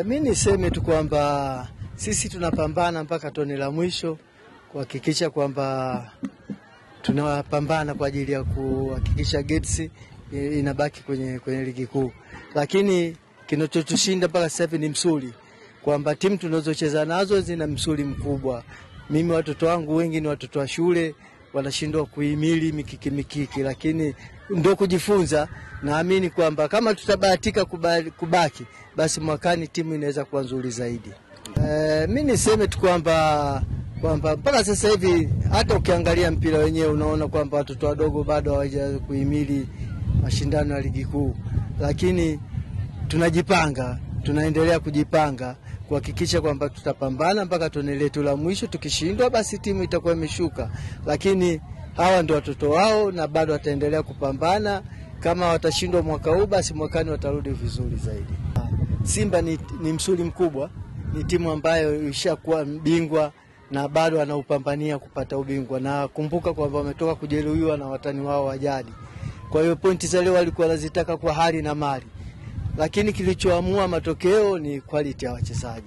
Mimi niseme tu kwamba sisi tunapambana mpaka tone la mwisho kuhakikisha kwamba tunapambana kwa ajili ya kuhakikisha Gets inabaki kwenye ligi kuu. Lakini kinachotushinda mpaka sasa hivi ni msuli, kwamba timu tunazocheza nazo zina msuli mkubwa. Mimi watoto wangu wengi ni watoto wa shule, wanashindwa kuhimili mikiki, lakini ndio kujifunza. Naamini kwamba kama tutabahatika kubaki, basi mwakani timu inaweza kuwa nzuri zaidi. Mimi niseme tu kwamba mpaka sasa hivi hata ukiangalia mpira wenyewe unaona kwamba watoto wadogo bado hawajaanza kuhimili mashindano ya ligi kuu, lakini tunajipanga, tunaendelea kujipanga kuhakikisha kwamba tutapambana mpaka tone letu la mwisho. Tukishindwa basi timu itakuwa imeshuka, lakini hawa ndio watoto wao na bado wataendelea kupambana. Kama watashindwa mwaka huu, basi mwakani watarudi vizuri zaidi. Simba ni msuli mkubwa, ni timu ambayo ishakuwa bingwa na bado anaupambania kupata ubingwa, na kumbuka kwamba wametoka kujeruhiwa na watani wao wa jadi. Kwa hiyo pointi za leo walikuwa wanazitaka kwa hali na mali, lakini kilichoamua matokeo ni quality ya wachezaji.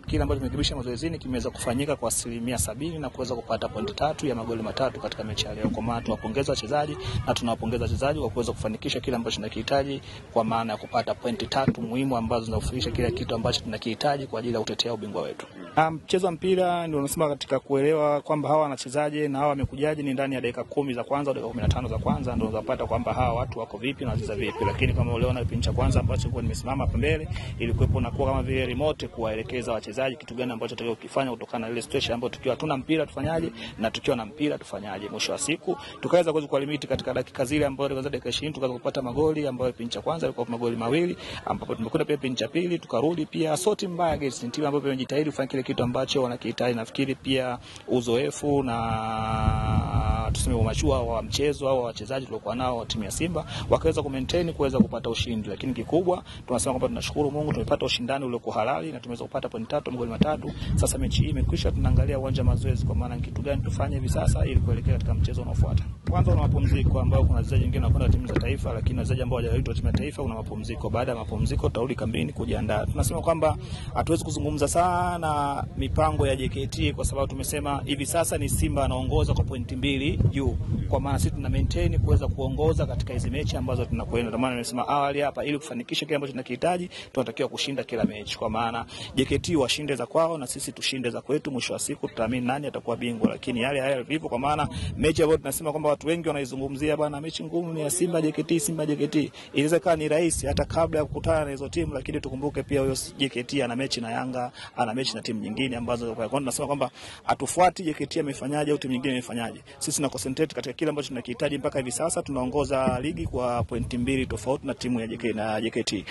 Kile ambacho tumekibisha mazoezini kimeweza kufanyika kwa 70% na kuweza kupata pointi 3 ya magoli 3 katika mechi ya leo. Kwa maana tunawapongeza wachezaji na tunawapongeza wachezaji kwa kuweza kufanikisha kile ambacho tunakihitaji, kwa maana ya kupata pointi 3 muhimu ambazo zinafurisha kila kitu ambacho tunakihitaji kwa ajili ya kutetea ubingwa wetu. Mchezo wa mpira ndio unasema katika kuelewa kwamba hawa wanachezaje na hawa wamekujaje ni ndani ya dakika 10 za kwanza au dakika 15 za kwanza ndio unapata kwamba hawa watu wako vipi na wanacheza vipi. Lakini kama uliona kipindi cha kwanza ambacho nilikuwa nimesimama hapa mbele, ilikuwepo na kama vile remote kuwaelekeza wachezaji kitu gani ambacho tunataka kufanya kutokana na ile situation ambayo tukiwa hatuna mpira tufanyaje na tukiwa na mpira tufanyaje. Mwisho wa siku tukaweza kwa limit katika dakika zile ambazo tukaanza dakika 20 tukaweza kupata magoli ambayo kipindi cha kwanza ilikuwa magoli mawili, ambapo tumekwenda pia kipindi cha pili tukarudi pia soti mbaya Gets timu ambayo imejitahidi kufanya kile kitu ambacho wanakihitaji. Nafikiri pia uzoefu na tuseme umachua wa mchezo au wachezaji tuliokuwa nao wa timu ya Simba wakaweza kumaintain kuweza kupata ushindi. Lakini kikubwa tunasema kwamba tunashukuru Mungu tumepata ushindani uliokuwa halali na tumeweza kupata pointi 3 magoli 3. Sasa mechi hii imekwisha, tunaangalia uwanja mazoezi kwa maana kitu gani tufanye hivi sasa ili kuelekea katika mchezo unaofuata. Kwanza una mapumziko ambao kuna wachezaji wengine wanakwenda timu za taifa, lakini wachezaji ambao hawajaitwa timu ya taifa kuna mapumziko. Baada ya mapumziko tutarudi kambini kujiandaa. Tunasema kwamba hatuwezi kuzungumza sana mipango ya JKT kwa sababu tumesema hivi sasa ni Simba anaongoza kwa pointi 2 juu. Kwa maana sisi tuna maintain kuweza kuongoza katika hizo mechi ambazo tunakwenda. Ndio maana nimesema awali hapa ili kufanikisha kile ambacho tunakihitaji tunatakiwa kushinda kila mechi. Kwa maana JKT washinde za kwao na sisi tushinde za kwetu. Mwisho wa siku tutaamini nani atakuwa bingwa. Lakini yale haya vipo, kwa maana mechi ambayo tunasema kwamba watu wengi wanaizungumzia bwana mechi ngumu ni ya Simba JKT, Simba JKT. Inawezekana ni rahisi hata kabla ya kukutana na hizo timu, lakini tukumbuke pia huyo JKT ana mechi na Yanga, ana mechi na timu nyingine ambazo kwa hiyo tunasema kwamba hatufuati JKT amefanyaje au timu nyingine imefanyaje. Sisi tuna concentrate katika kile ambacho tunakihitaji. Mpaka hivi sasa tunaongoza ligi kwa pointi 2 tofauti na timu ya JKT.